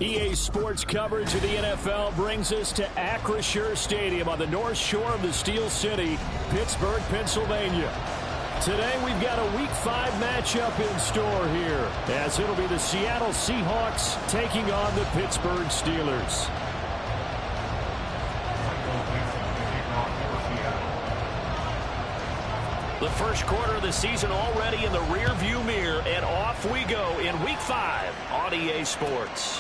EA Sports coverage of the NFL brings us to Acrisure Stadium on the north shore of the Steel City, Pittsburgh, Pennsylvania. Today we've got a Week 5 matchup in store here, as it'll be the Seattle Seahawks taking on the Pittsburgh Steelers. The first quarter of the season already in the rear-view mirror, and off we go in Week 5 on EA Sports.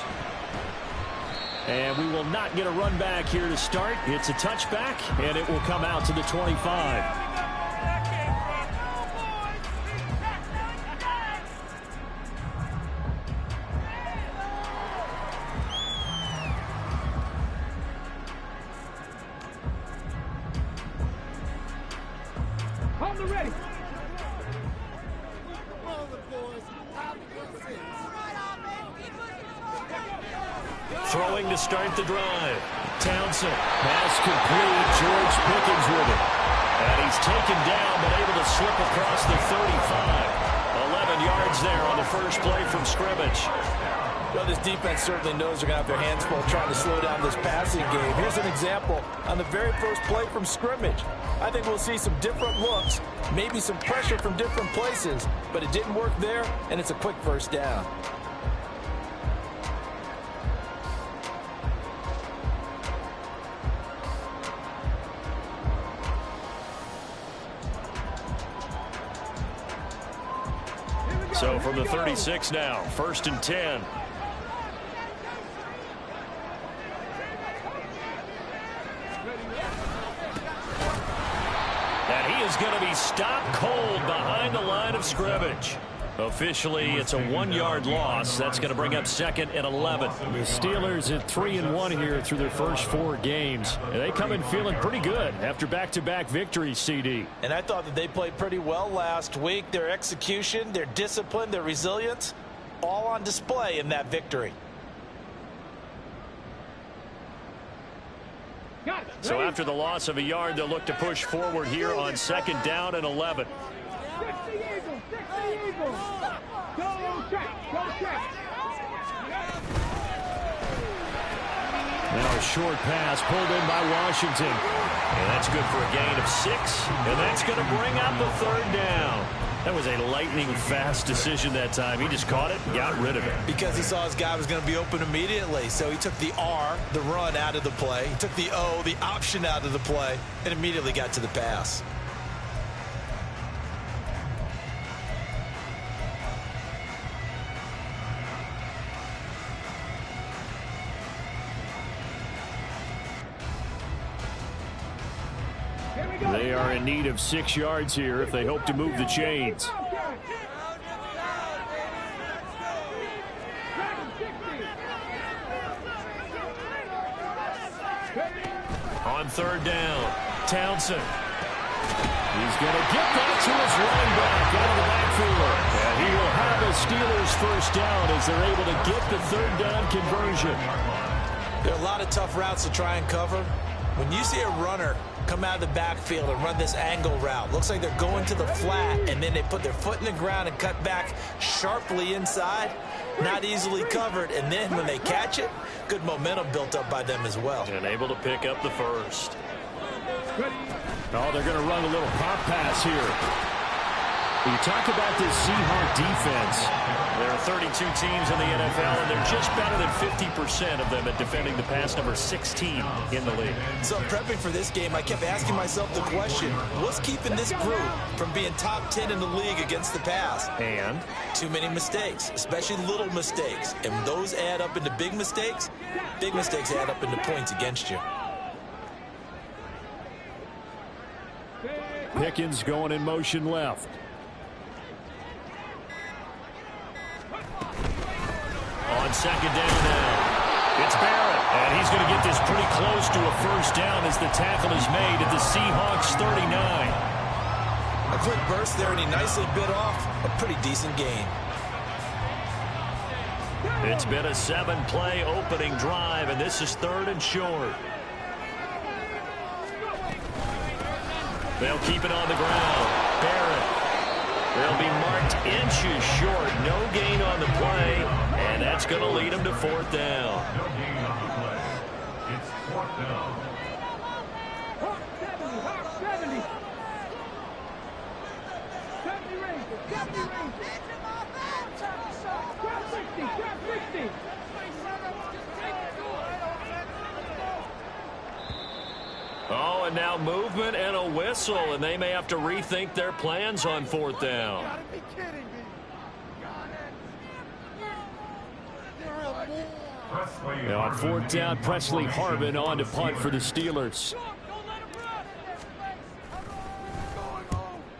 And we will not get a run back here to start. It's a touchback, and it will come out to the 25. Throwing to start the drive. Townsend. Pass complete. George Pickens with it. And he's taken down but able to slip across the 35. 11 yards there on the first play from scrimmage. Well, this defense certainly knows they're going to have their hands full trying to slow down this passing game. Here's an example on the very first play from scrimmage. I think we'll see some different looks, maybe some pressure from different places, but it didn't work there, and it's a quick first down. So from the 36 now, 1st and 10. And he is going to be stopped cold behind the line of scrimmage. Officially, it's a 1-yard loss. That's going to bring up 2nd and 11. The Steelers at 3-1 here through their first 4 games. And they come in feeling pretty good after back-to-back victories, CD. And I thought that they played pretty well last week. Their execution, their discipline, their resilience, all on display in that victory. So after the loss of a yard, they'll look to push forward here on 2nd down and 11. Now a short pass pulled in by Washington. And that's good for a gain of 6. And that's going to bring out the 3rd down. That was a lightning-fast decision that time. He just caught it and got rid of it. Because he saw his guy was going to be open immediately. So he took the R, the run, out of the play. He took the O, the option, out of the play, and immediately got to the pass. They are in need of 6 yards here if they hope to move the chains. On 3rd down, Townsend. He's going to get that to his running back out of the backfield. And he will have a Steelers 1st down as they're able to get the 3rd down conversion. There are a lot of tough routes to try and cover. When you see a runner come out of the backfield and run this angle route, looks like they're going to the flat, and then they put their foot in the ground and cut back sharply inside, not easily covered, and then when they catch it, good momentum built up by them as well. And able to pick up the 1st. Oh, they're going to run a little pop pass here. You talk about this Seahawk defense. There are 32 teams in the NFL, and they're just better than 50% of them at defending the pass, number 16 in the league. So prepping for this game, I kept asking myself the question, what's keeping this group from being top 10 in the league against the pass? And? Too many mistakes, especially little mistakes. And those add up into big mistakes. Big mistakes add up into points against you. Pickens going in motion left. On 2nd down now, it's Barrett, and he's going to get this pretty close to a 1st down as the tackle is made at the Seahawks 39. A quick burst there, and he nicely bit off a pretty decent gain. It's been a 7-play opening drive, and this is 3rd and short. They'll keep it on the ground. Barrett They'll be marked inches short. No gain on the play, and that's going to lead them to fourth down. No gain on the play. It's fourth down. Hawk 70, Hawk 70. 70 Rangers, 70 Rangers. Grab 60, grab 60. Oh, and now movement and a whistle, and they may have to rethink their plans on fourth down. You gotta be kidding me. Now on fourth down, Presley Harvin on to punt for the Steelers.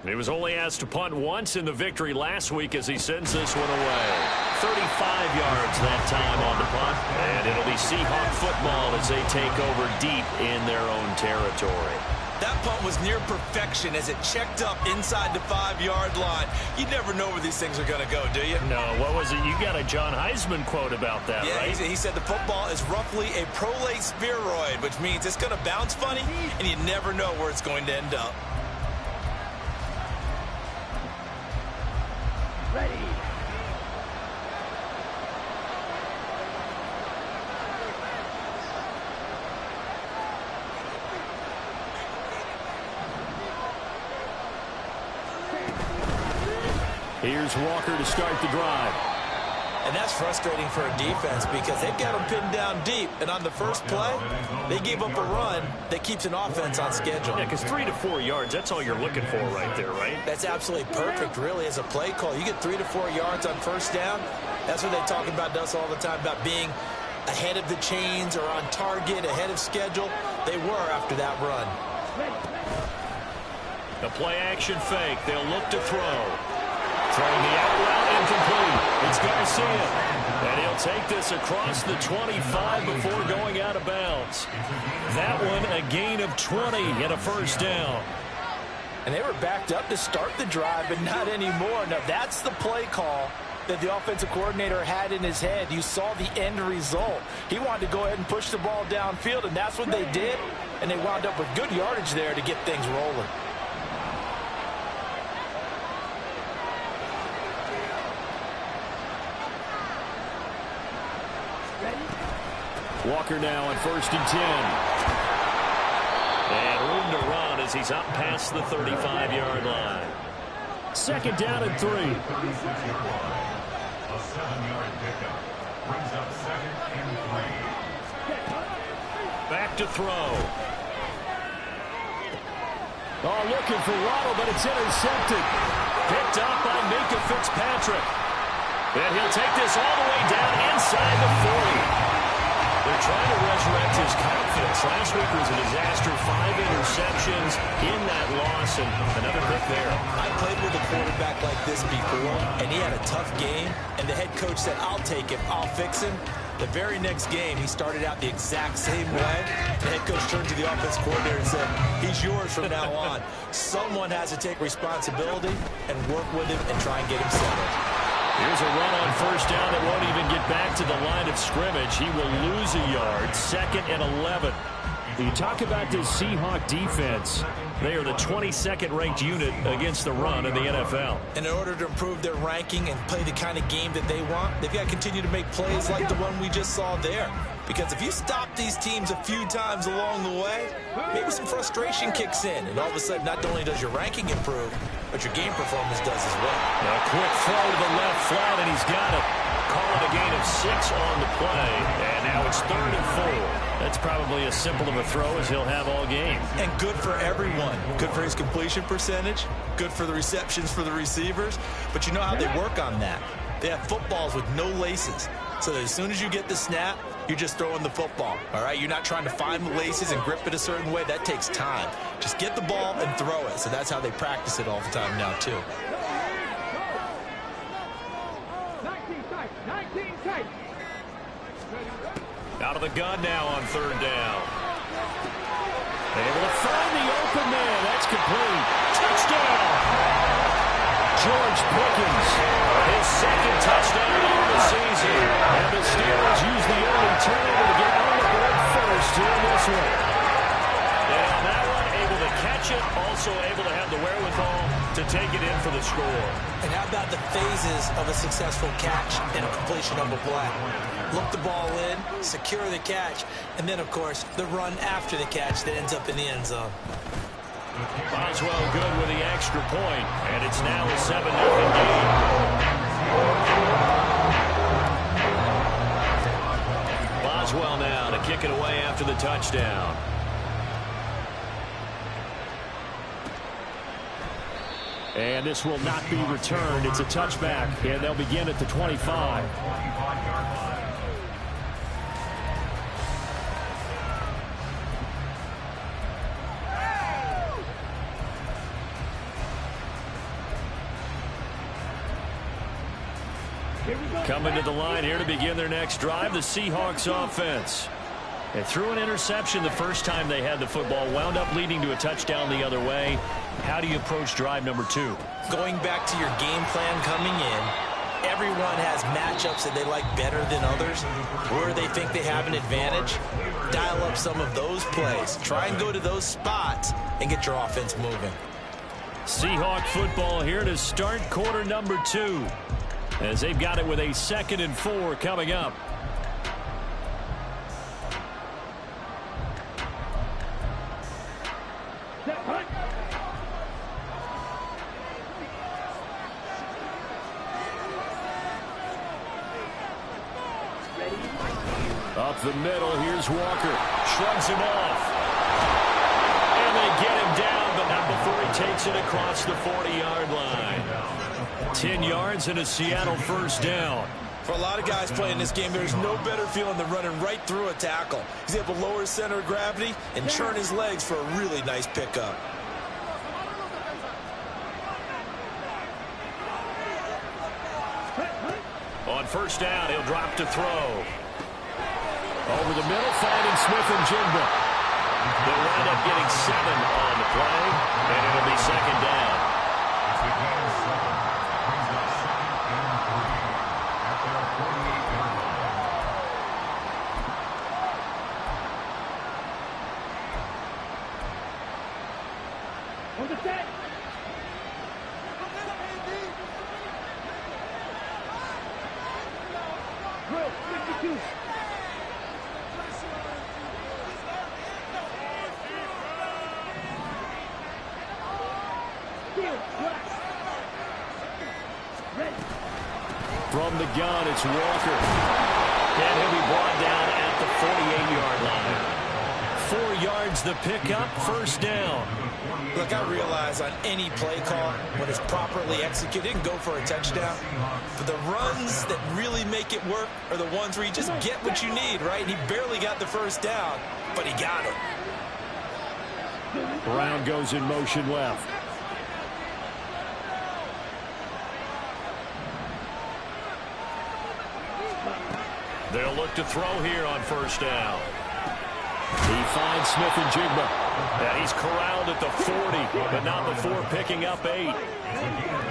He was only asked to punt once in the victory last week as he sends this one away. 35 yards that time on the punt, and it'll be Seahawk football as they take over deep in their own territory. That punt was near perfection as it checked up inside the 5-yard line. You never know where these things are going to go, do you? No, what was it? You got a John Heisman quote about that, yeah, right? He said the football is roughly a prolate spheroid, which means it's going to bounce funny, and you never know where it's going to end up. Ready. Here's Walker to start the drive. And that's frustrating for a defense because they've got them pinned down deep. And on the first play, they gave up a run that keeps an offense on schedule. Yeah, because 3 to 4 yards, that's all you're looking for right there, right? That's absolutely perfect, really, as a play call. You get 3 to 4 yards on first down. That's what they talk about us all the time, about being ahead of the chains or on target, ahead of schedule. They were after that run. The play action fake. They'll look to throw. Throwing the out route incomplete. It's Garcia. And he'll take this across the 25 before going out of bounds. That one a gain of 20 and a first down. And they were backed up to start the drive, but not anymore. Now, that's the play call that the offensive coordinator had in his head. You saw the end result. He wanted to go ahead and push the ball downfield, and that's what they did. And they wound up with good yardage there to get things rolling. Walker now on 1st and 10. And room to run as he's up past the 35-yard line. 2nd down and 3. A 7-yard pickup brings up 2nd and 3. Back to throw. Oh, looking for Waddle, but it's intercepted. Picked up by Minka Fitzpatrick. And he'll take this all the way down inside the 40. They're trying to resurrect his confidence. Last week was a disaster. 5 interceptions in that loss, and another pick there. I played with a quarterback like this before, and he had a tough game, and the head coach said, I'll take him, I'll fix him. The very next game, he started out the exact same way. The head coach turned to the offense coordinator and said, he's yours from now on. Someone has to take responsibility and work with him and try and get him settled. Here's a run on 1st down that won't even get back to the line of scrimmage. He will lose a yard. 2nd and 11. You talk about this Seahawk defense. They are the 22nd ranked unit against the run in the NFL. And in order to improve their ranking and play the kind of game that they want, they've got to continue to make plays like the one we just saw there. Because if you stop these teams a few times along the way, maybe some frustration kicks in. And all of a sudden, not only does your ranking improve, but your game performance does as well. Now a quick throw to the left flat, and he's got it. Call it a gain of 6 on the play. And now it's 3rd and 4. That's probably as simple of a throw as he'll have all game. And good for everyone. Good for his completion percentage. Good for the receptions for the receivers. But you know how they work on that. They have footballs with no laces. So that as soon as you get the snap, you're just throwing the football, all right? You're not trying to find the laces and grip it a certain way. That takes time. Just get the ball and throw it. So that's how they practice it all the time now, too. 19 tight, 19 tight. Out of the gun now on 3rd down. Able to find the open man. That's complete. Touchdown! George Pickens, his 2nd touchdown of the season. And the Steelers use the early turnover to get on the board first here in this one. And on that one, able to catch it, also able to have the wherewithal to take it in for the score. And how about the phases of a successful catch and a completion of a play? Look the ball in, secure the catch, and then, of course, the run after the catch that ends up in the end zone. Boswell good with the extra point, and it's now a 7-0 game. Boswell now to kick it away after the touchdown. And this will not be returned. It's a touchback, and they'll begin at the 25. Coming to the line here to begin their next drive, the Seahawks offense. And threw an interception the first time they had the football, wound up leading to a touchdown the other way. How do you approach drive number 2? Going back to your game plan coming in, everyone has matchups that they like better than others. Where they think they have an advantage, dial up some of those plays. Try and go to those spots and get your offense moving. Seahawk football here to start quarter number 2. As they've got it with a 2nd and 4 coming up. Up the middle, here's Walker. Shrugs him off. And they get him down, but not before he takes it across the 40-yard line. 10 yards and a Seattle first down. For a lot of guys playing this game, there's no better feeling than running right through a tackle. He's able to lower his center of gravity and churn his legs for a really nice pickup. On first down, he'll drop to throw. Over the middle, finding Smith and Jigba. They'll wind up getting 7 on the play, and it'll be 2nd down. From the gun, it's Walker. And he'll be brought down at the 48-yard line. 4 yards the pickup, first down. Look, I realize on any play call, when it's properly executed, it can go for a touchdown. But the runs that really make it work are the ones where you just get what you need, right? He barely got the first down, but he got it. Brown goes in motion left. They'll look to throw here on first down. He finds Smith and Jigba. And he's corralled at the 40, but not before picking up 8.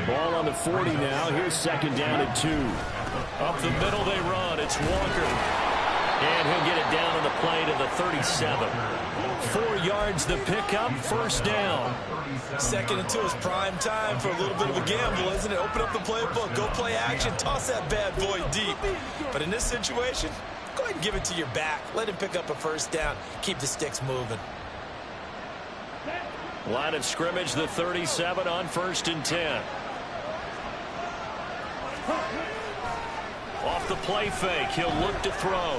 Ball on the 40 now. Here's 2nd down and 2. Up the middle they run. It's Walker. And he'll get it down on the play to the 37. 4 yards the pickup, first down. 2nd and 2 is prime time for a little bit of a gamble, isn't it? Open up the playbook, go play action, toss that bad boy deep. But in this situation, go ahead and give it to your back. Let him pick up a first down. Keep the sticks moving. Line of scrimmage, the 37 on 1st and 10. Off the play fake, he'll look to throw.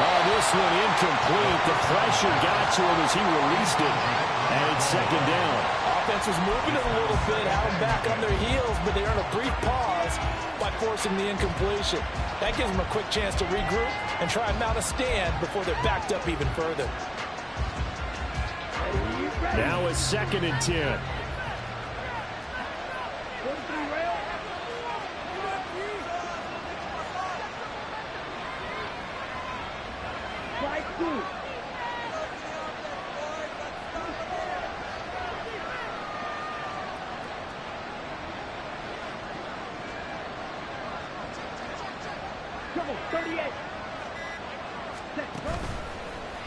Oh, this one incomplete. The pressure got to him as he released it. And it's 2nd down. Offense was moving it a little bit, had them back on their heels, but they earned a brief pause by forcing the incompletion. That gives them a quick chance to regroup and try and mount a stand before they're backed up even further. Now it's 2nd and 10.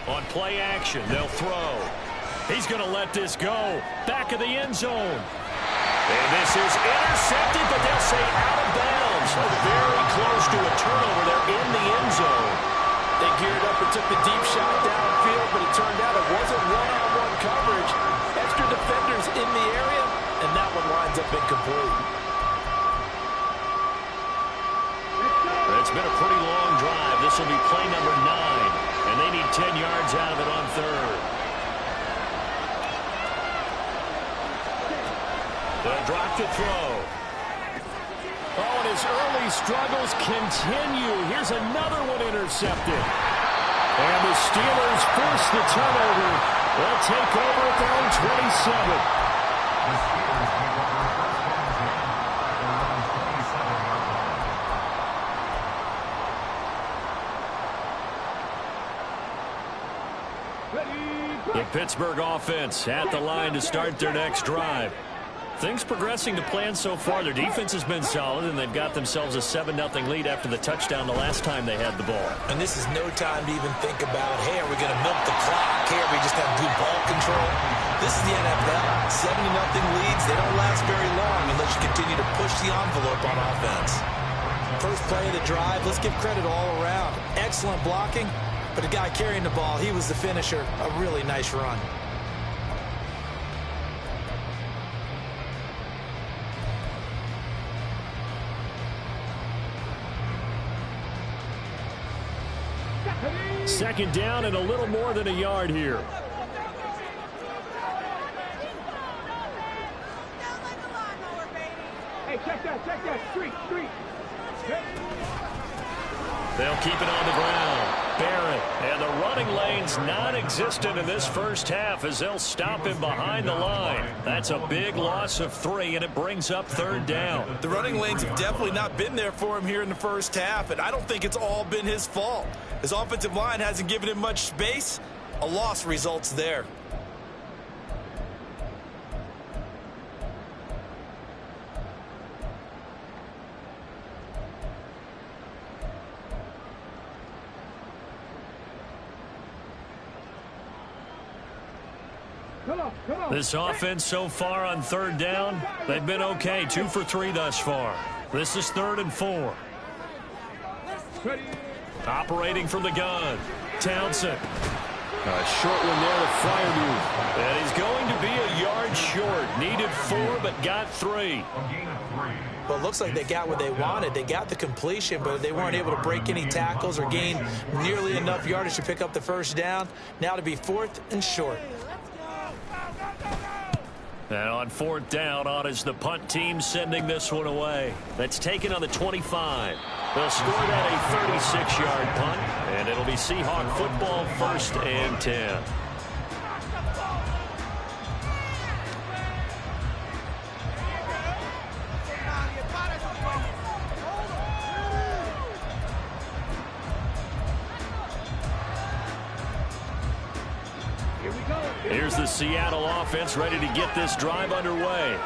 On play action, they'll throw. He's going to let this go. Back of the end zone. And this is intercepted, but they'll say out of bounds. So very close to a turnover there in the end zone. They geared up and took the deep shot downfield, but it turned out it wasn't one-on-one coverage. Extra defenders in the area, and that one winds up incomplete. It's been a pretty long drive. This will be play number 9, and they need 10 yards out of it on third. They'll drop to throw. Oh, and his early struggles continue. Here's another one intercepted. And the Steelers force the turnover. They'll take over at their own 27. The Steelers take over first down at their own 27-yard line. The Pittsburgh offense at the line to start their next drive. Things progressing to plan so far. Their defense has been solid, and they've got themselves a 7-0 lead after the touchdown the last time they had the ball. And this is no time to even think about, hey, are we going to milk the clock? Hey, are we just have good ball control? This is the NFL. 7-0 leads. They don't last very long unless you continue to push the envelope on offense. First play of the drive, let's give credit all around. Excellent blocking, but the guy carrying the ball, he was the finisher. A really nice run. Second down and a little more than a yard here. Hey, check that, street. They'll keep it on the ground. Barrett, and the running lane's non-existent in this first half as they'll stop him behind the line. That's a big loss of 3, and it brings up third down. The running lanes have definitely not been there for him here in the first half, and I don't think it's all been his fault. His offensive line hasn't given him much space. A loss results there. Come on. This offense so far on third down, they've been okay. 2 for 3 thus far. This is 3rd and 4. Ready. Operating from the gun, Townsend. A short one there to Freiermuth. And he's going to be a yard short. Needed 4, but got 3. A gain of 3. Well, it looks like they got what they wanted. They got the completion, but they weren't able to break any tackles or gain nearly enough yardage to pick up the first down. Now to be 4th and short. And on 4th down, on is the punt team sending this one away. That's taken on the 25. They'll score that a 36-yard punt, and it'll be Seahawk football, 1st and 10. Here's the Seattle offense ready to get this drive underway.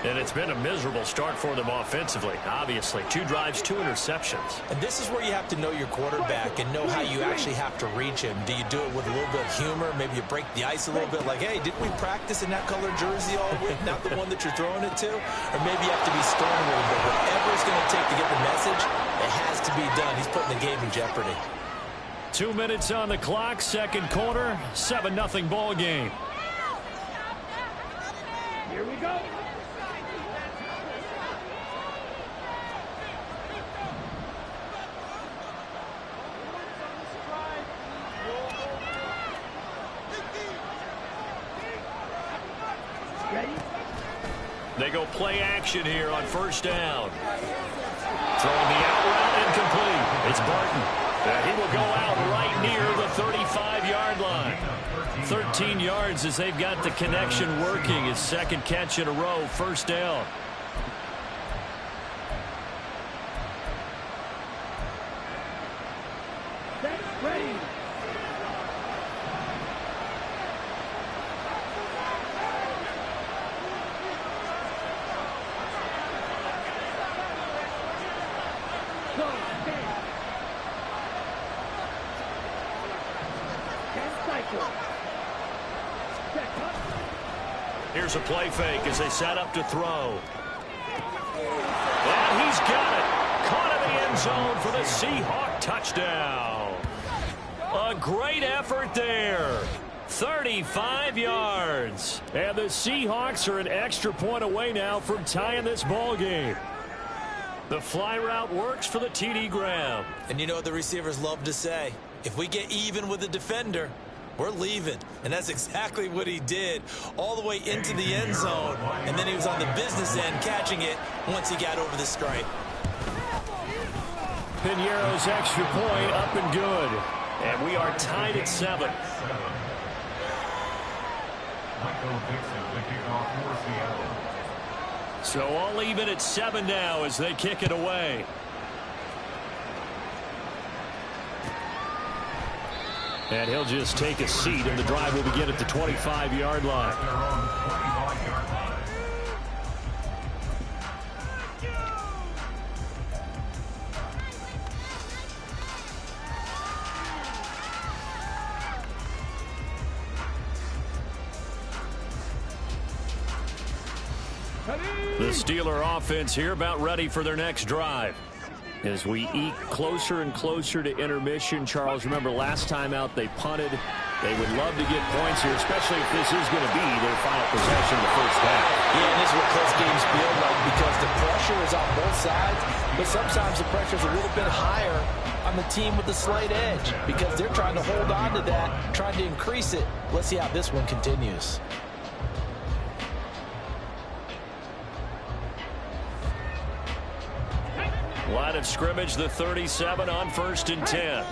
And it's been a miserable start for them offensively, obviously. 2 drives, 2 interceptions. And this is where you have to know your quarterback and know how you actually have to reach him. Do you do it with a little bit of humor? Maybe you break the ice a little bit like, hey, didn't we practice in that colored jersey all week? Not the one that you're throwing it to? Or maybe you have to be stern a little bit. Whatever it's going to take to get the message, it has to be done. He's putting the game in jeopardy. 2 minutes on the clock, second quarter, 7-0 ball game. Here we go. Ready? They go play action here on 1st down. Throwing the out route incomplete. It's Barton. And he will go out right near the 35-yard line. 13 yards as they've got the connection working. His 2nd catch in a row, 1st down. Ready. Go. 10 cycles. Here's a play fake as they set up to throw. And he's got it. Caught in the end zone for the Seahawk touchdown. A great effort there. 35 yards. And the Seahawks are an extra point away now from tying this ball game. The fly route works for the TD Graham. And you know what the receivers love to say? If we get even with the defender, we're leaving. And that's exactly what he did, all the way into the end zone. And then he was on the business end catching it once he got over the stripe. Piñeiro's extra point up and good. And we are tied at 7. So all even at 7 now as they kick it away. And he'll just take a seat, and the drive will begin at the 25-yard line. The Steeler offense here about ready for their next drive. As we eke closer and closer to intermission, Charles, remember last time out they punted. They would love to get points here, especially if this is going to be their final possession of the first half. Yeah, and this is what close games feel like because the pressure is on both sides, but sometimes the pressure is a little bit higher on the team with the slight edge because they're trying to hold on to that, trying to increase it. Let's see how this one continues. Line of scrimmage, the 37 on 1st and 10.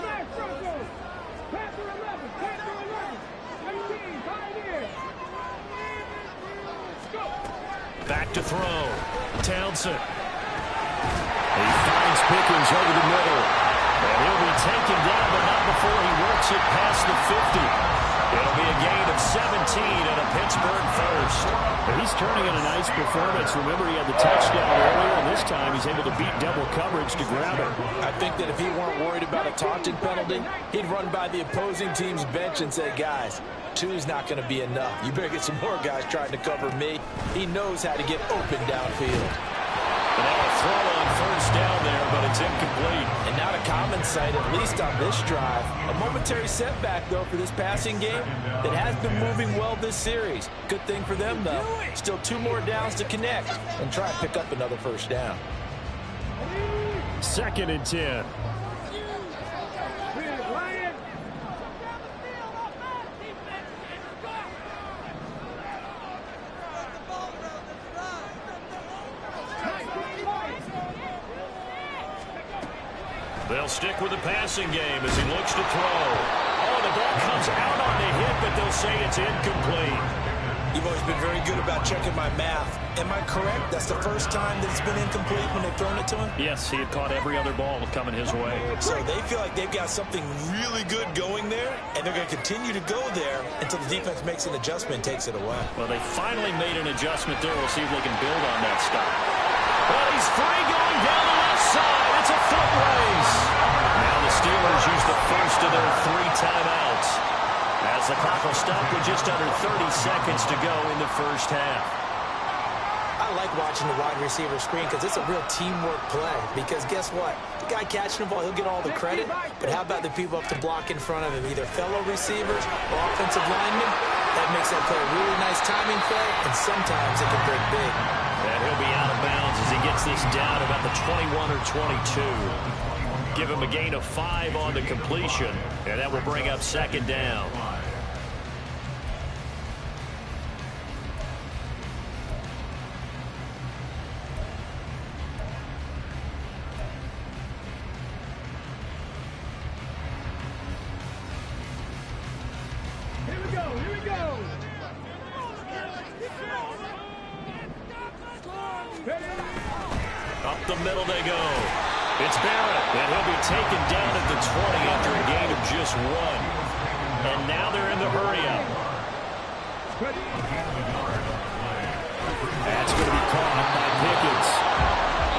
Back to throw. Townsend. He finds Biggz over the middle. And he'll be taken down, but not before he works it past the 50. It'll be a gain of 17 and a Pittsburgh first. And he's turning in a nice performance. Remember, he had the touchdown earlier, and this time he's able to beat double coverage to grab it. I think that if he weren't worried about a taunting penalty, he'd run by the opposing team's bench and say, guys, 2 is not going to be enough. You better get some more guys trying to cover me. He knows how to get open downfield. And now a throw on 1st down there, but it's incomplete. And not a common sight, at least on this drive. A momentary setback, though, for this passing game that has been moving well this series. Good thing for them, though. Still 2 more downs to connect and try and pick up another 1st down. 2nd and 10. They'll stick with the passing game as he looks to throw. Oh, the ball comes out on the hit, but they'll say it's incomplete. You've always been very good about checking my math. Am I correct? That's the first time that it's been incomplete when they've thrown it to him? Yes, he had caught every other ball coming his way. So they feel like they've got something really good going there, and they're going to continue to go there until the defense makes an adjustment and takes it away. Well, they finally made an adjustment there. We'll see if they can build on that stop. Well, he's free going down the left side. It's a foot race. Now the Steelers use the first of their 3 timeouts as the clock will stop with just under 30 seconds to go in the first half. I like watching the wide receiver screen because it's a real teamwork play. Because guess what? The guy catching the ball, he'll get all the credit. But how about the people up to block in front of him, either fellow receivers or offensive linemen? That makes that play a really nice timing play, and sometimes it can break big. And he'll be out of bounds as he gets this down about the 21 or 22. Give him a gain of 5 on the completion, and that will bring up 2nd down. Here we go. Up the middle they go. It's Barrett, and he'll be taken down at the 20 after a gain of just 1. And now they're in the hurry-up. That's going to be caught by Biggz.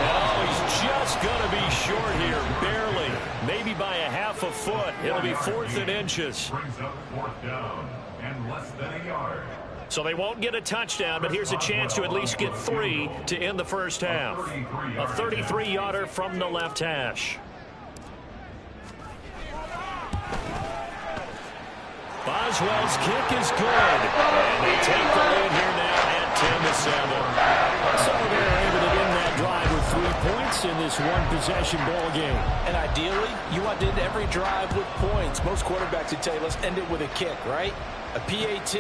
And oh, he's just going to be short here, barely. Maybe by a half a foot. It'll be 4th and inches. Brings up 4th down and less than a yard. So they won't get a touchdown, but here's a chance to at least get 3 to end the first half. A 33-yarder from the left hash. Boswell's kick is good. And they take the lead here now at 10-7. So they're able to end that drive with 3 points in this one-possession ball game. And ideally, you want to end every drive with points. Most quarterbacks would tell you, let's end it with a kick, right? A PAT,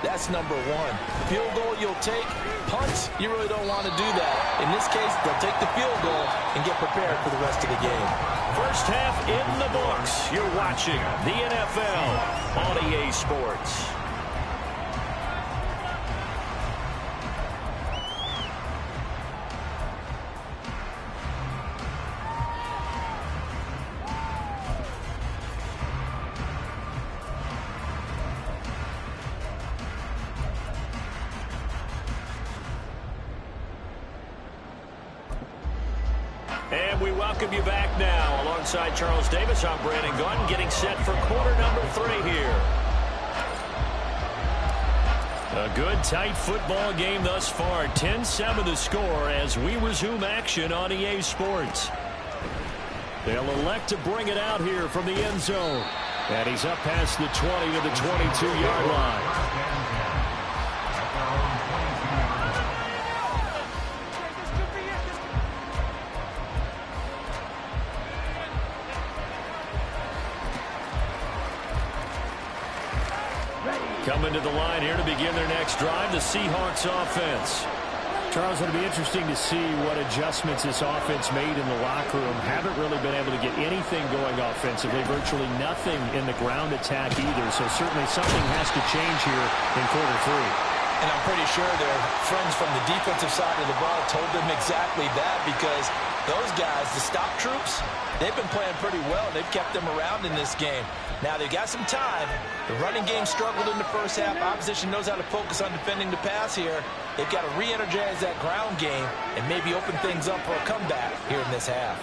that's number 1. Field goal you'll take. Punts, you really don't want to do that. In this case, they'll take the field goal and get prepared for the rest of the game. First half in the books. You're watching the NFL on EA Sports. And we welcome you back now. Alongside Charles Davis, I'm Brandon Gunn, getting set for quarter number 3 here. A good, tight football game thus far. 10-7 the score as we resume action on EA Sports. They'll elect to bring it out here from the end zone. And he's up past the 20 to the 22-yard line. Coming to the line here to begin their next drive, the Seahawks offense. Charles, it'll be interesting to see what adjustments this offense made in the locker room. Haven't really been able to get anything going offensively, virtually nothing in the ground attack either. So certainly something has to change here in quarter 3. And I'm pretty sure their friends from the defensive side of the ball told them exactly that, because those guys, the stop troops, they've been playing pretty well. They've kept them around in this game. Now they've got some time. The running game struggled in the first half. Opposition knows how to focus on defending the pass here. They've got to re-energize that ground game and maybe open things up for a comeback here in this half.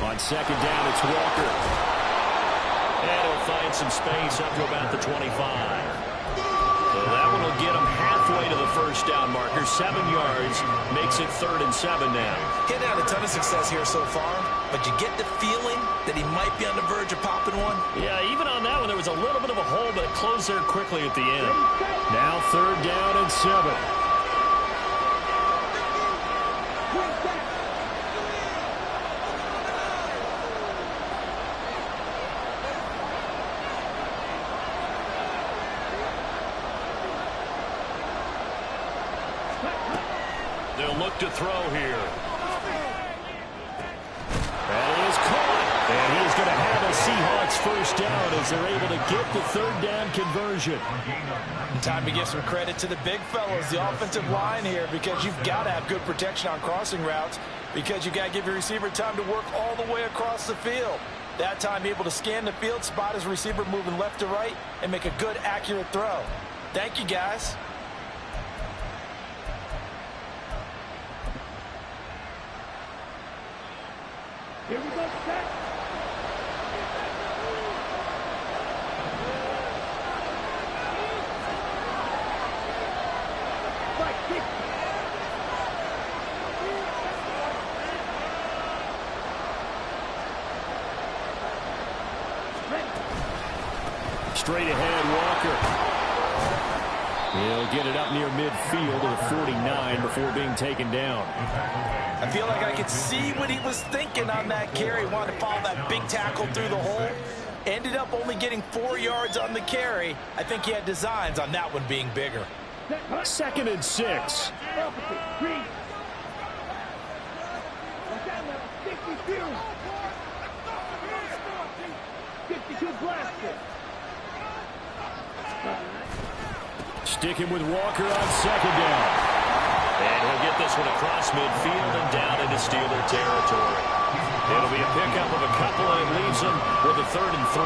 On second down, it's Walker. And he'll find some space up to about the 25. So that one will get him halfway to the first down marker. 7 yards makes it 3rd and 7 now. He's had a ton of success here so far, but you get the feeling that he might be on the verge of popping one. Yeah, even on that one, there was a little bit of a hole, but it closed there quickly at the end. Now 3rd down and 7. They'll look to throw here. That is caught. And he's going to have a Seahawks first down as they're able to get the 3rd down conversion. Time to give some credit to the big fellas, the offensive line here, because you've got to have good protection on crossing routes, because you've got to give your receiver time to work all the way across the field. That time able to scan the field, spot his receiver moving left to right, and make a good, accurate throw. Thank you, guys. Here we go, set. Right, kick. Straight ahead, Walker. He'll get it up near midfield at 49 before being taken down. I feel like I could see what he was thinking on that carry. Wanted to follow that big tackle through the hole. Ended up only getting 4 yards on the carry. I think he had designs on that one being bigger. 2nd and 6. Opposite, green. 52. 52 blasted. Sticking with Walker on 2nd down. And he'll get this one across midfield and down into Steeler territory. It'll be a pickup of a couple, and it leaves them with a 3rd and 3.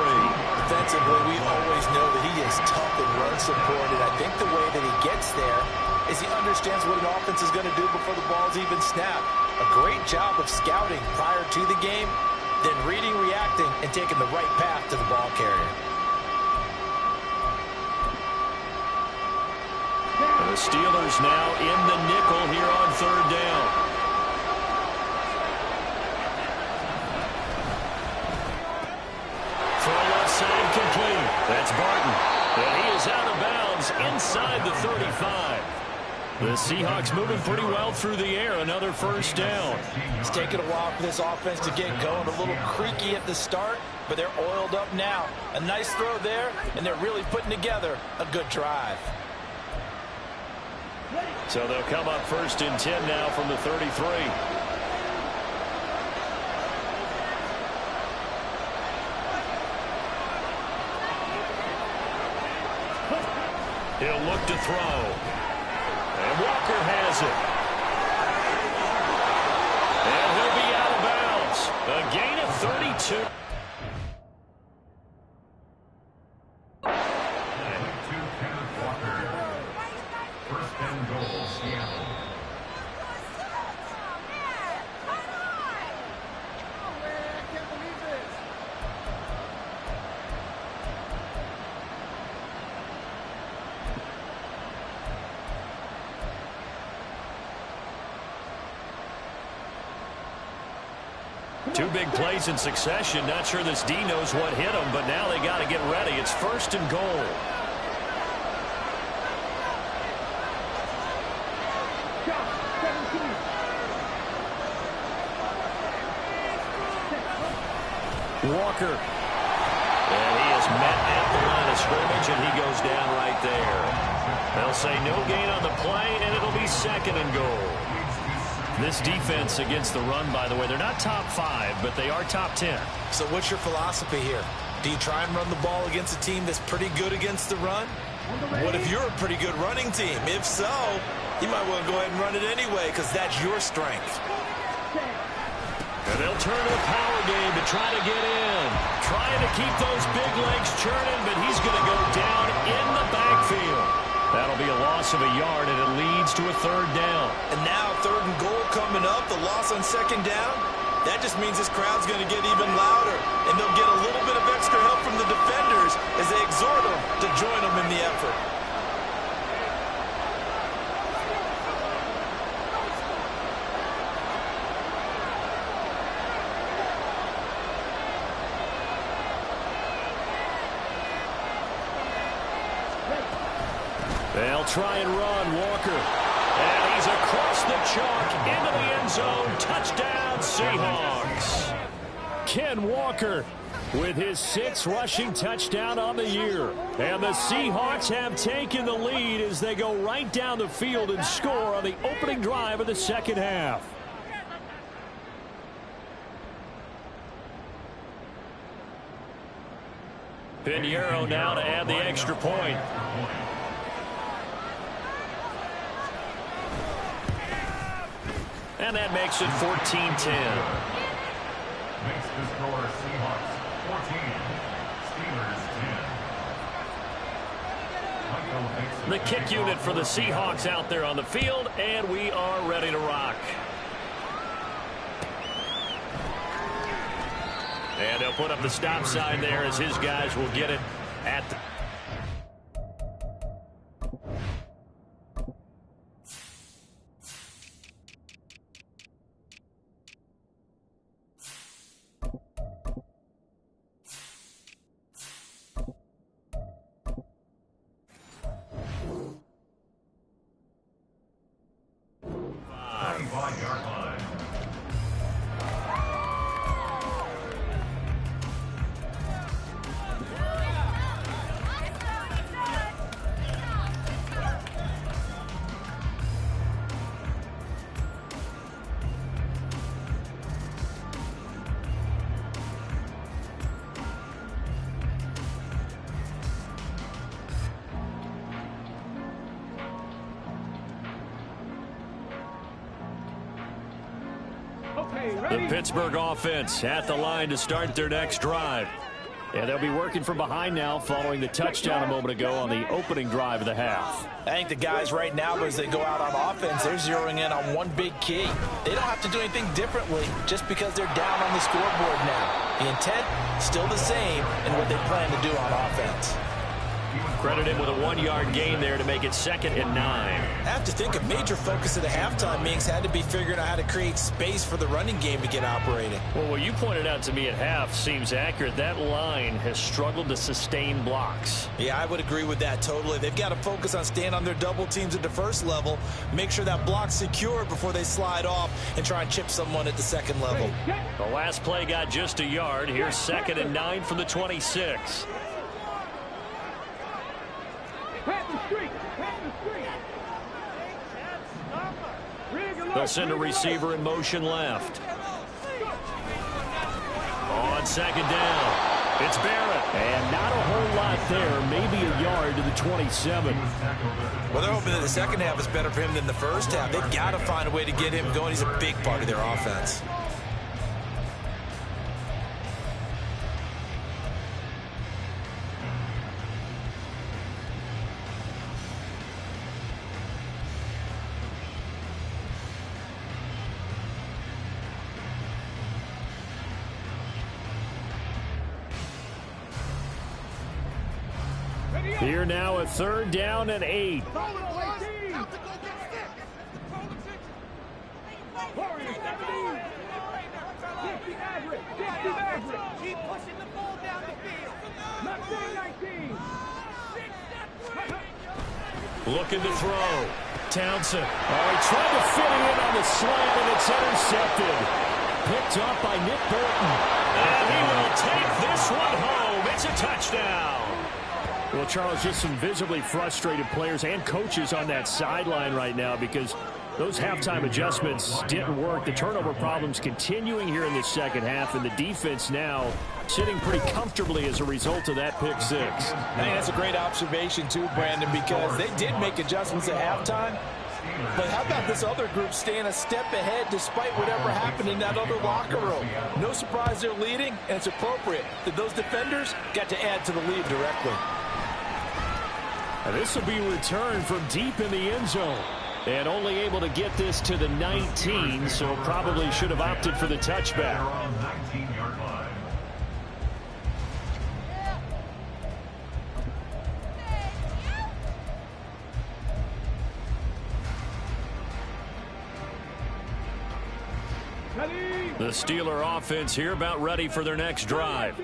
Defensively, we always know that he is tough and run supported. I think the way that he gets there is he understands what an offense is going to do before the ball's even snapped. A great job of scouting prior to the game, then reading, reacting, and taking the right path to the ball carrier. The Steelers now in the nickel here on 3rd down. Throw left side complete. That's Barton. And he is out of bounds inside the 35. The Seahawks moving pretty well through the air. Another 1st down. It's taken a while for this offense to get going. A little creaky at the start, but they're oiled up now. A nice throw there, and they're really putting together a good drive. So they'll come up 1st and 10 now from the 33. He'll look to throw. And Walker has it. And he'll be out of bounds. A gain of 32. To Kenneth Walker. 1st and goal, Seattle. Two big plays in succession. Not sure this D knows what hit him, but now they got to get ready. It's 1st and goal. Walker. And he is met at the line of scrimmage, and he goes down right there. They'll say no gain on the play, and it'll be 2nd and goal. This defense against the run, by the way, they're not top 5, but they are top 10. So what's your philosophy here? Do you try and run the ball against a team that's pretty good against the run? What if you're a pretty good running team? If so, you might want to go ahead and run it anyway because that's your strength. And they'll turn to the power game to try to get in. Trying to keep those big legs churning, but he's going to go down in the backfield. That'll be a loss of a yard, and it leads to a 3rd down. And now 3rd and goal coming up, the loss on 2nd down. That just means this crowd's going to get even louder, and they'll get a little bit of extra help from the defenders as they exhort them to join them in the effort. They'll try and run, Walker. And he's across the chalk into the end zone. Touchdown, Seahawks. Ken Walker with his 6th rushing touchdown on the year. And the Seahawks have taken the lead as they go right down the field and score on the opening drive of the 2nd half. Pinheiro now to add the extra point. And that makes it 14-10. Makes the score Seahawks 14, Steelers 10. The kick unit for the Seahawks out there on the field, and we are ready to rock. And they'll put up the stop sign there as his guys will get it at the... The Pittsburgh offense at the line to start their next drive. And they'll be working from behind now following the touchdown a moment ago on the opening drive of the half. I think the guys right now, as they go out on offense, they're zeroing in on one big key. They don't have to do anything differently just because they're down on the scoreboard now. The intent, still the same in what they plan to do on offense. Credit him with a 1-yard gain there to make it 2nd and 9. I have to think a major focus at the halftime meetings had to be figuring out how to create space for the running game to get operating. Well, what you pointed out to me at half seems accurate. That line has struggled to sustain blocks. Yeah, I would agree with that totally. They've got to focus on staying on their double teams at the first level, make sure that block's secured before they slide off and try and chip someone at the second level. The last play got just a yard. Here's 2nd and 9 from the 26. They'll send a receiver in motion left. On 2nd down, it's Barrett. And not a whole lot there, maybe a yard to the 27. Well, they're hoping that the second half is better for him than the first half. They've got to find a way to get him going. He's a big part of their offense. Here now a 3rd down and 8. Keep pushing the ball down the field. Looking to throw. Townsend. Oh, he tried to fit it in on the slant, and it's intercepted. Picked up by Nick Bolton. And he will take this one home. It's a touchdown. Well, Charles, just some visibly frustrated players and coaches on that sideline right now because those halftime adjustments didn't work. The turnover problems continuing here in the second half, and the defense now sitting pretty comfortably as a result of that pick 6. I think that's a great observation, too, Brandon, because they did make adjustments at halftime. But how about this other group staying a step ahead despite whatever happened in that other locker room? No surprise they're leading, and it's appropriate that those defenders got to add to the lead directly. And this will be returned from deep in the end zone. And only able to get this to the 19, so probably should have opted for the touchback. On 19-yard line. The Steeler offense here about ready for their next drive.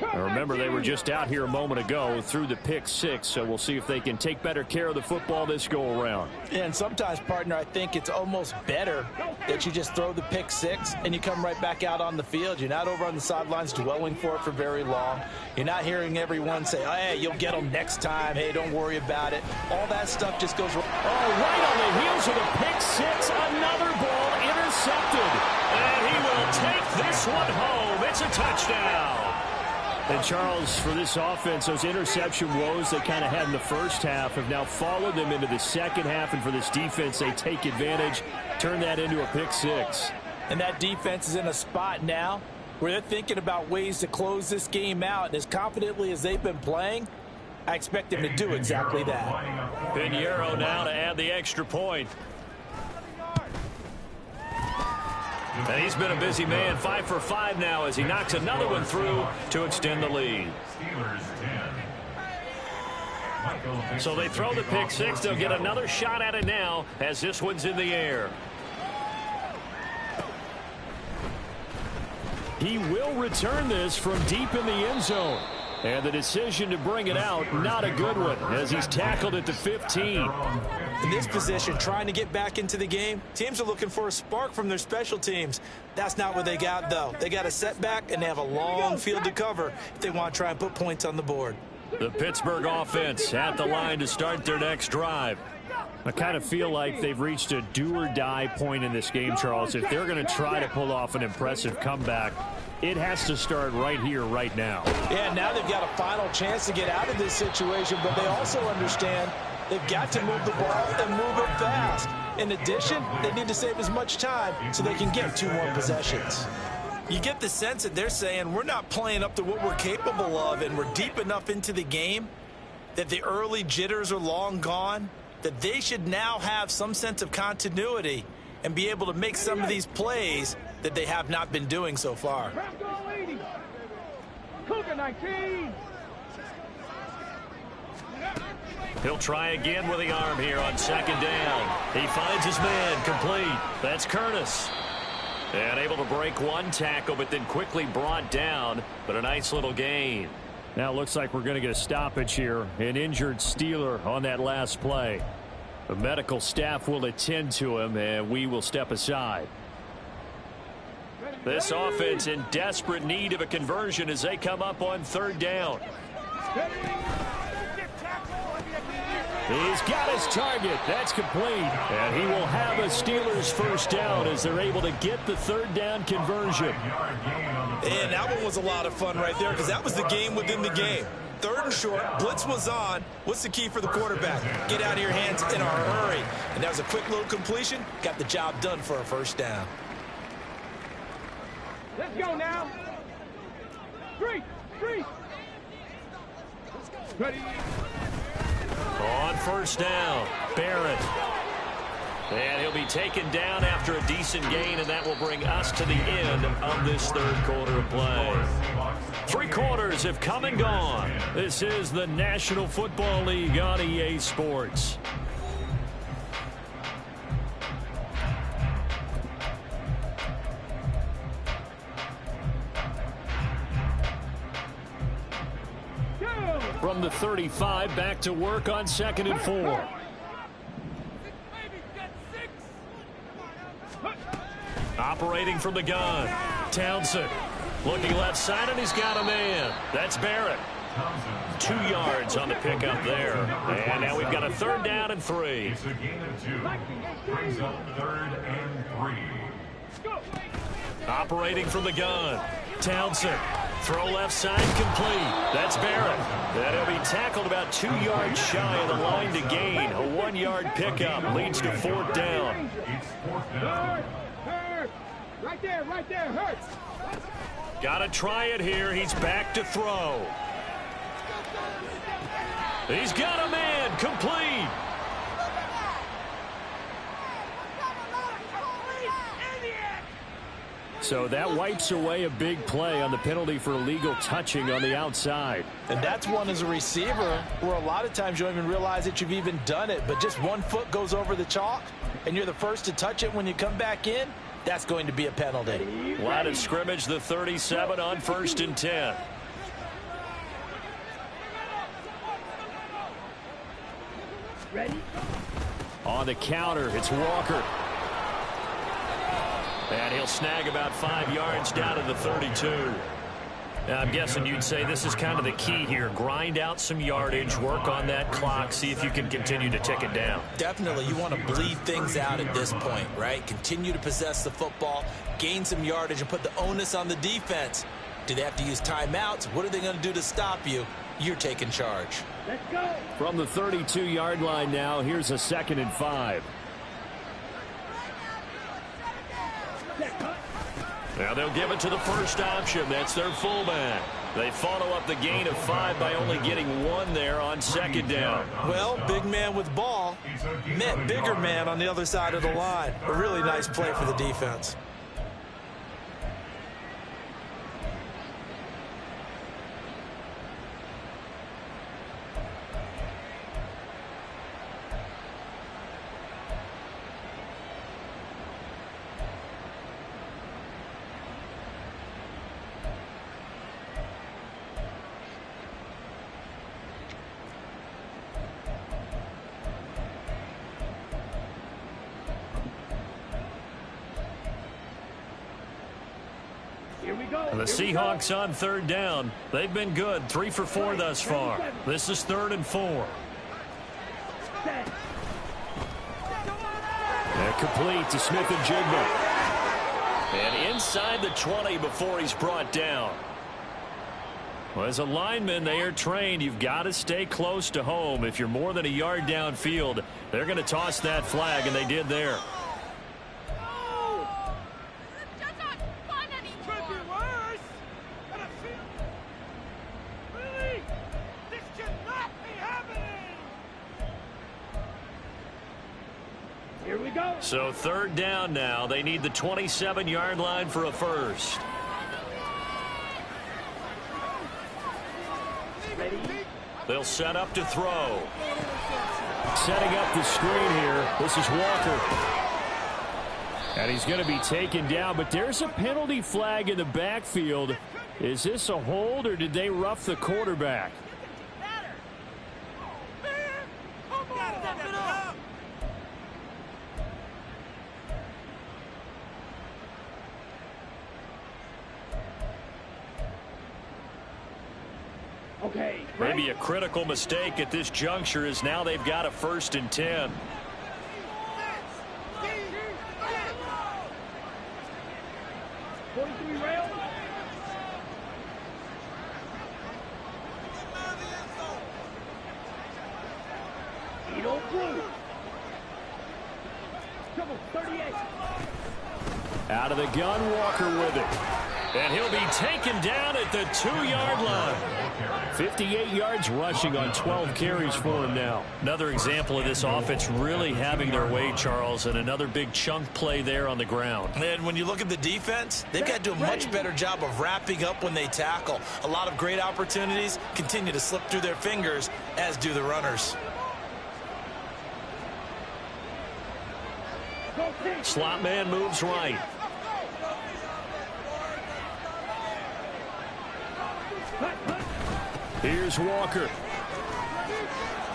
Now remember, they were just out here a moment ago through the pick 6, so we'll see if they can take better care of the football this go around. And sometimes, partner, I think it's almost better that you just throw the pick 6 and you come right back out on the field. You're not over on the sidelines dwelling for it for very long. You're not hearing everyone say, oh, hey, you'll get them next time. Hey, don't worry about it. All that stuff just goes wrong. Oh, right on the heels of the pick 6, another ball intercepted. And he will take this one home. It's a touchdown. And, Charles, for this offense, those interception woes they kind of had in the first half have now followed them into the second half. And for this defense, they take advantage, turn that into a pick 6. And that defense is in a spot now where they're thinking about ways to close this game out. And as confidently as they've been playing, I expect them to do exactly that. Pinheiro now to add the extra point. And he's been a busy man, 5 for 5 now as he knocks another one through to extend the lead. So they throw the pick 6. They'll get another shot at it now as this one's in the air. He will return this from deep in the end zone. And the decision to bring it out, not a good one, as he's tackled at the 15. In this position, trying to get back into the game, teams are looking for a spark from their special teams. That's not what they got, though. They got a setback, and they have a long field to cover if they want to try and put points on the board. The Pittsburgh offense at the line to start their next drive. I kind of feel like they've reached a do-or-die point in this game, Charles. If they're going to try to pull off an impressive comeback, it has to start right here, right now. Yeah, now they've got a final chance to get out of this situation, but they also understand they've got to move the ball and move it fast. In addition, they need to save as much time so they can get 2 more possessions. You get the sense that they're saying we're not playing up to what we're capable of, and we're deep enough into the game that the early jitters are long gone, that they should now have some sense of continuity and be able to make some of these plays that they have not been doing so far. Cougar 19. He'll try again with the arm here on 2nd down. He finds his man complete. That's Curtis. And able to break 1 tackle, but then quickly brought down. But a nice little gain. Now it looks like we're going to get a stoppage here. An injured Steeler on that last play. The medical staff will attend to him, and we will step aside. This offense in desperate need of a conversion as they come up on 3rd down. He's got his target. That's complete. And he will have a Steelers 1st down as they're able to get the 3rd down conversion. And that one was a lot of fun right there because that was the game within the game. 3rd and short. Blitz was on. What's the key for the quarterback? Get out of your hands in a hurry. And that was a quick little completion. Got the job done for a 1st down. Let's go now. 3. Ready. On 1st down, Barrett. And he'll be taken down after a decent gain, and that will bring us to the end of this 3rd quarter of play. 3 quarters have come and gone. This is the National Football League on EA Sports. From the 35, back to work on 2nd and 4. Operating from the gun. Townsend looking left side, and he's got a man. That's Barrett. 2 yards on the pickup there. And now we've got a 3rd down and 3. It's a gain of 2. Brings up 3rd and 3. Operating from the gun. Townsend. Throw left side complete. That's Barrett. And he'll be tackled about 2 yards shy of the line to gain. A 1-yard pickup leads to 4th down. It's 4th down. Hurt. Right there. Hurt. Got to try it here. He's back to throw. He's got a man complete. So that wipes away a big play on the penalty for illegal touching on the outside. And that's one as a receiver where a lot of times you don't even realize that you've even done it, but just 1 foot goes over the chalk and you're the first to touch it when you come back in. That's going to be a penalty. Line of scrimmage, the 37 on 1st and 10. Ready? On the counter, it's Walker. And he'll snag about 5 yards down to the 32. Now, I'm guessing you'd say this is kind of the key here. Grind out some yardage, work on that clock, see if you can continue to tick it down. Definitely, you want to bleed things out at this point, right? Continue to possess the football, gain some yardage, and put the onus on the defense. Do they have to use timeouts? What are they going to do to stop you? You're taking charge. Let's go. From the 32-yard line now, here's a 2nd and 5. Now they'll give it to the first option. That's their fullback. They follow up the gain of 5 by only getting 1 there on 2nd down. Well, big man with ball met bigger man on the other side of the line. A really nice play for the defense. And the Seahawks on 3rd down. They've been good. 3 for 4 thus far. This is 3rd and 4. And complete to Smith and Jigba. And inside the 20 before he's brought down. Well, as a lineman, they are trained. You've got to stay close to home. If you're more than a yard downfield, they're going to toss that flag, and they did there. Here we go. So third down now. They need the 27-yard line for a first. Ready? They'll set up to throw. Setting up the screen here. This is Walker. And he's going to be taken down, but there's a penalty flag in the backfield. Is this a hold, or did they rough the quarterback? Okay. Maybe a critical mistake at this juncture is now they've got a 1st and 10. Rail. Double 38. Out of the gun, Walker with it. And he'll be taken down at the 2-yard line. 58 yards rushing on 12 carries for him now. Another example of this offense really having their way, Charles, and another big chunk play there on the ground. And when you look at the defense, they've got to do a much better job of wrapping up when they tackle. A lot of great opportunities continue to slip through their fingers, as do the runners. Slot man moves right. Here's Walker.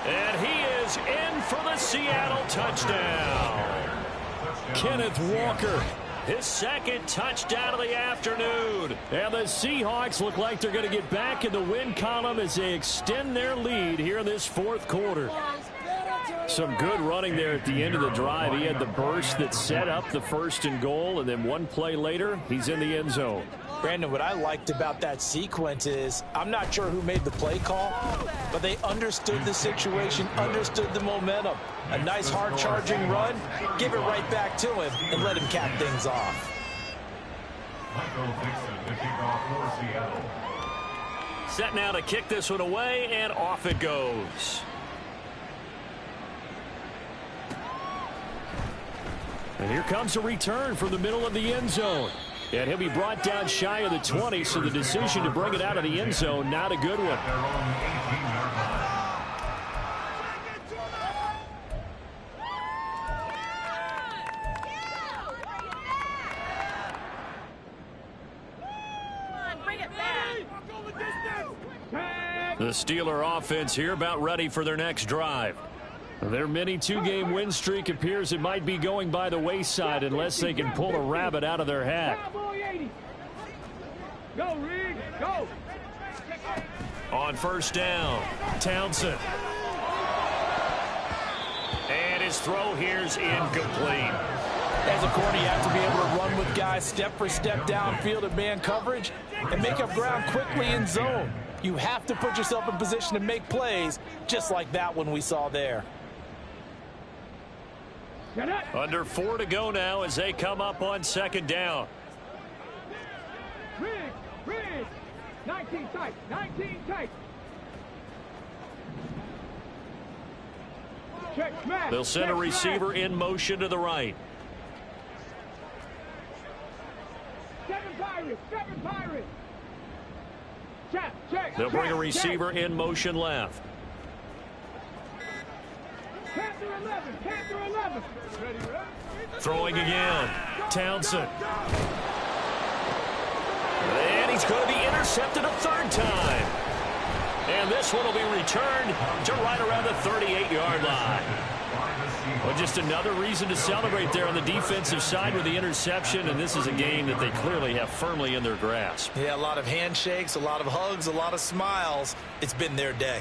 And he is in for the Seattle touchdown. Kenneth Walker, his 2nd touchdown of the afternoon. And the Seahawks look like they're going to get back in the win column as they extend their lead here in this 4th quarter. Some good running there at the end of the drive. He had the burst that set up the 1st and goal, and then one play later, he's in the end zone. Brandon, what I liked about that sequence is I'm not sure who made the play call, but they understood the situation, understood the momentum. A nice hard-charging run, give it right back to him, and let him cap things off. Michael Dixon to kick off for Seattle. Set now to kick this one away, and off it goes. And here comes a return from the middle of the end zone. And he'll be brought down shy of the 20, so the decision to bring it out of the end zone, not a good one. Their own 18-yard line. The Steeler offense here about ready for their next drive. Their mini 2-game win streak appears it might be going by the wayside unless they can pull a rabbit out of their hat. Go, Reed, go. On 1st down, Townsend. And his throw here's incomplete. As a corner, you have to be able to run with guys step for step downfield in man coverage and make up ground quickly in zone. You have to put yourself in position to make plays just like that one we saw there. Under 4 to go now as they come up on 2nd down. Riggs, 19 tight, 19 tight. Check, smash. They'll send a receiver in motion to the right. 7 Pirates. Check. They'll bring a receiver in motion left. Panther 11. Throwing again. Townsend. And he's going to be intercepted a 3rd time. And this one will be returned to right around the 38-yard line. Well, just another reason to celebrate there on the defensive side with the interception, and this is a game that they clearly have firmly in their grasp. Yeah, a lot of handshakes, a lot of hugs, a lot of smiles. It's been their day.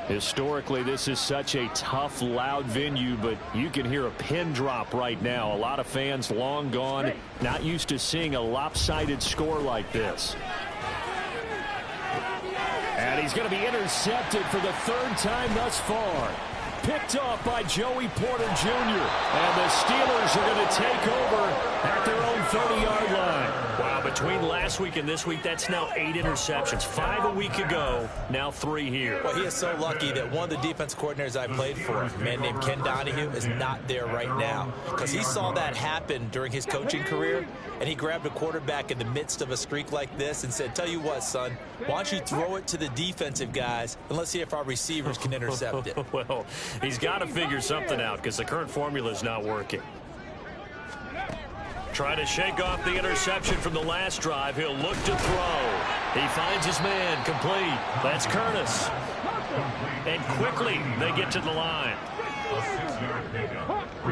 Historically, this is such a tough, loud venue, but you can hear a pin drop right now. A lot of fans long gone, not used to seeing a lopsided score like this. And he's going to be intercepted for the third time thus far. Picked off by Joey Porter Jr. And the Steelers are going to take over at their own 30-yard line. Wow, between last week and this week, that's now 8 interceptions. 5 a week ago, now 3 here. Well, he is so lucky that one of the defense coordinators I played for, a man named Ken Donahue, is not there right now. Because he saw that happen during his coaching career, and he grabbed a quarterback in the midst of a streak like this and said, tell you what, son, why don't you throw it to the defensive guys, and let's see if our receivers can intercept it. Well, he's got to figure something out because the current formula is not working. Trying to shake off the interception from the last drive. He'll look to throw. He finds his man complete. That's Curtis. And quickly they get to the line.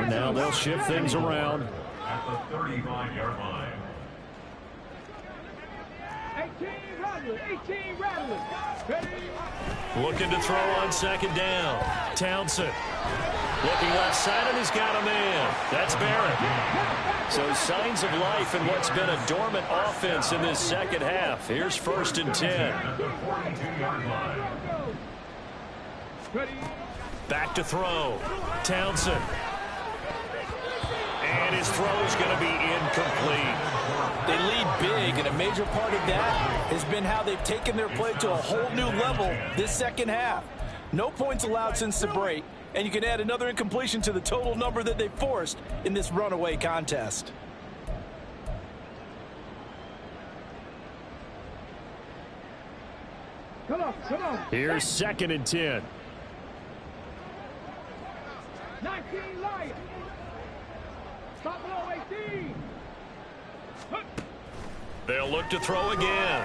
Now they'll shift things around. At the 35-yard line. 18 rattlers. Looking to throw on second down. Townsend. Looking left side, and he's got a man. That's Barrett. So signs of life in what's been a dormant offense in this second half. Here's 1st and 10. At the 42-yard line. Back to throw. Townsend. And his throw's going to be incomplete. They lead big, and a major part of that has been how they've taken their play to a whole new level this second half. No points allowed since the break, and you can add another incompletion to the total number that they forced in this runaway contest. Come on. Here's 2nd and 10. 19 Lions. Top below 18. They'll look to throw again.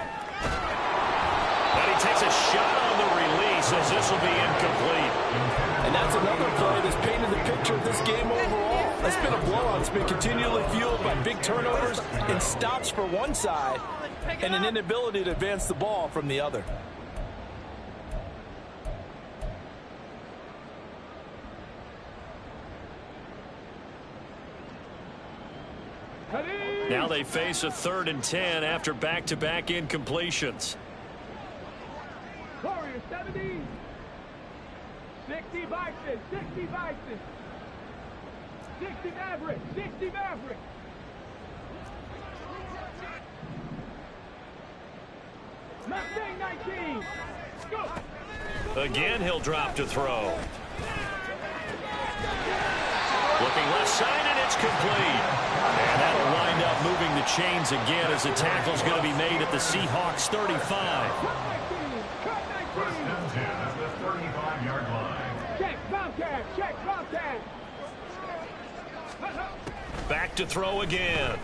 And he takes a shot on the release as this will be incomplete. And that's another play that's painted the picture of this game overall. It's been a blowout. It's been continually fueled by big turnovers and stops for one side and an inability to advance the ball from the other. Now they face a 3rd and 10 after back-to-back incompletions. Warriors 70. 60 Bison. 60 Bison. 60 Maverick. 60 Maverick. Mustang 19. Go. Again, he'll drop to throw. Looking left side, and it's complete. And that'll wind up moving the chains again as the tackle's going to be made at the Seahawks 35. Cut 19. 1st and 10 at the 35-yard line. Check Bobcat. Check Bobcat. Back to throw again.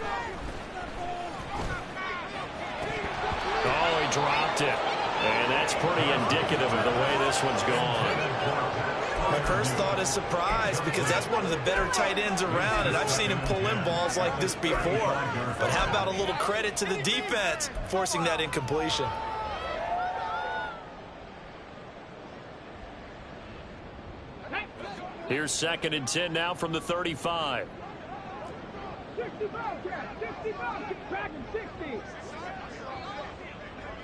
Oh, he dropped it. And that's pretty indicative of the way this one's gone. My first thought is surprise because that's one of the better tight ends around, and I've seen him pull in balls like this before. But how about a little credit to the defense forcing that incompletion? Here's 2nd and 10 now from the 35. 60 Bobcat. 60 Bobcat. Dragon 60.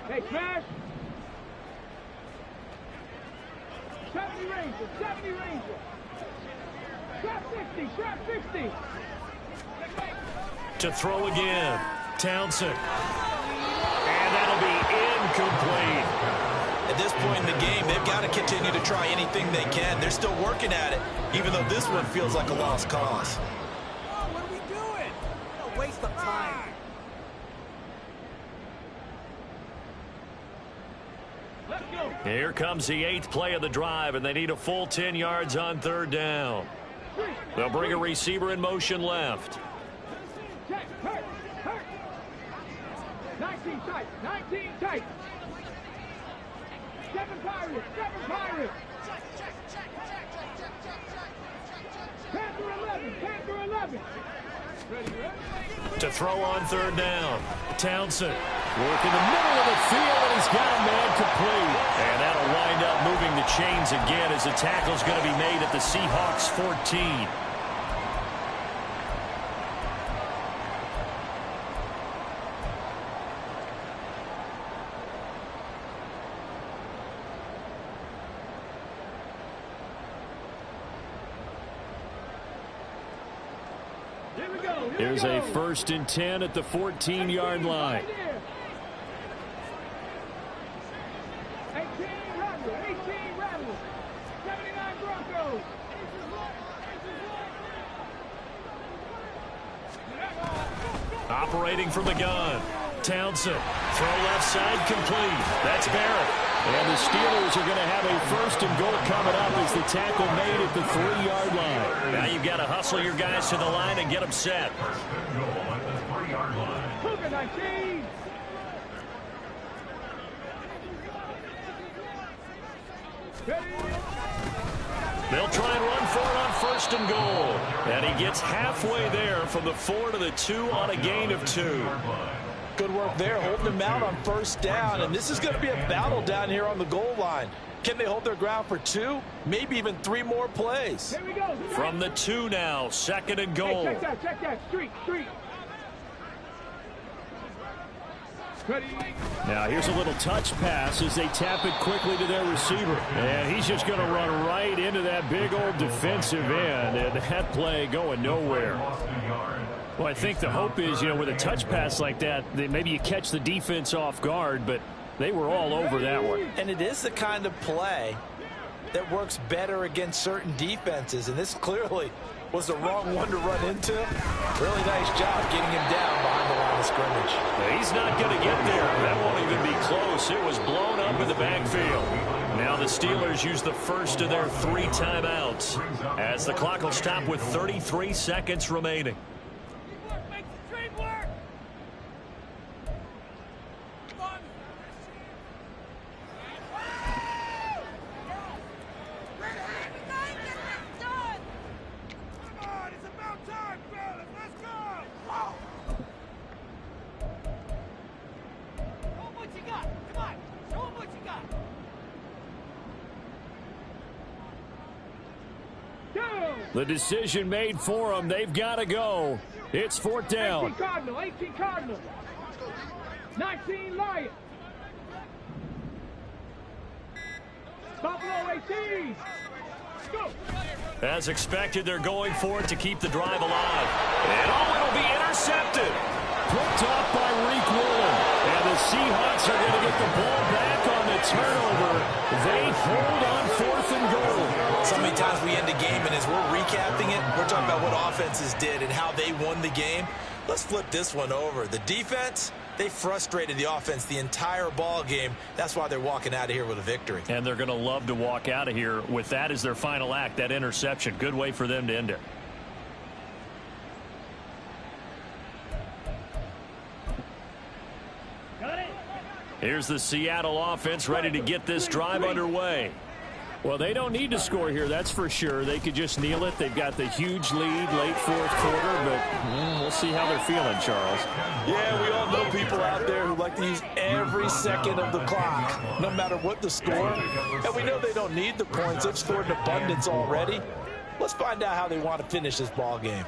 Hey, Smash. 70 Ranger. 70 Ranger. Trap 60. Trap 60. To throw again. Townsend. And that'll be incomplete. At this point in the game, they've got to continue to try anything they can. They're still working at it, even though this one feels like a lost cause. What are we doing? A waste of time. Let's go. Here comes the 8th play of the drive, and they need a full 10 yards on 3rd down. They'll bring a receiver in motion left. Check. Hurt. 19 tight. 19 tight. 7 Pirates. 7 Pirates. Panther 11. Panther 11. Ready? To throw on 3rd down. Townsend. Work in the middle of the field, and he's got a man complete. And that'll wind up moving the chains again as the tackle's going to be made at the Seahawks 14. Here's a 1st and 10 at the 14-yard line. 18 Rebels. 79 Broncos. Operating from the gun. Townsend. Throw left side complete. That's Barrett. And the Steelers are going to have a 1st and goal coming up as the tackle made at the 3-yard line. Now you've got to hustle your guys to the line and get them set. 1st and goal at the 3-yard line. Cougar 19. They'll try and run for it on 1st and goal. And he gets halfway there from the 4 to the 2 on a gain of 2. Good work there, holding them out on 1st down. And this is going to be a battle down here on the goal line. Can they hold their ground for 2? Maybe even 3 more plays. Here we go. From the 2 now, 2nd and goal. Hey, check that. Street. Now here's a little touch pass as they tap it quickly to their receiver. And he's just going to run right into that big old defensive end. And that play going nowhere. Well, I think the hope is, with a touch pass like that maybe you catch the defense off guard, but they were all over that one. And it is the kind of play that works better against certain defenses. And this clearly was the wrong one to run into. Really nice job getting him down behind the line of scrimmage. He's not going to get there. That won't even be close. It was blown up in the backfield. Now the Steelers use the 1st of their 3 timeouts as the clock will stop with 33 seconds remaining. The decision made for them. They've got to go. It's 4th down. 18 Cardinal. 19 Lions. Buffalo 18. Go. As expected, they're going for it to keep the drive alive. And it'll be intercepted. Picked off by Reek Woolen. And the Seahawks are going to get the ball back on the turnover. They hold on 4th and goal. So many times we end a game, and as we're recapping it, we're talking about what offenses did and how they won the game. Let's flip this one over. The defense, they frustrated the offense the entire ball game. That's why they're walking out of here with a victory. And they're going to love to walk out of here with that as their final act, that interception. Good way for them to end it. Here's the Seattle offense ready to get this drive underway. Well, they don't need to score here, that's for sure. They could just kneel it. They've got the huge lead late 4th quarter, but we'll see how they're feeling, Charles. Yeah, we all know people out there who like to use every second of the clock, no matter what the score. And we know they don't need the points. They've scored in abundance already. Let's find out how they want to finish this ball game.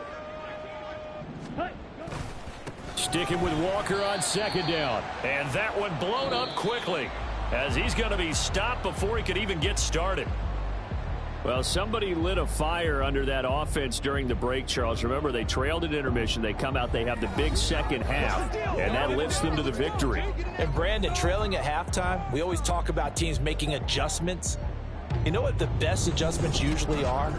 Sticking with Walker on 2nd down. And that one blown up quickly, as he's going to be stopped before he could even get started. Well, somebody lit a fire under that offense during the break, Charles. Remember, they trailed at intermission. They come out, they have the big second half, and that lifts them to the victory. And, Brandon, trailing at halftime, we always talk about teams making adjustments. You know what the best adjustments usually are?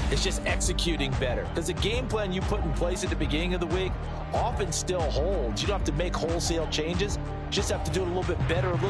It's just executing better. Because the game plan you put in place at the beginning of the week often still holds. You don't have to make wholesale changes. You just have to do it a little bit better, a little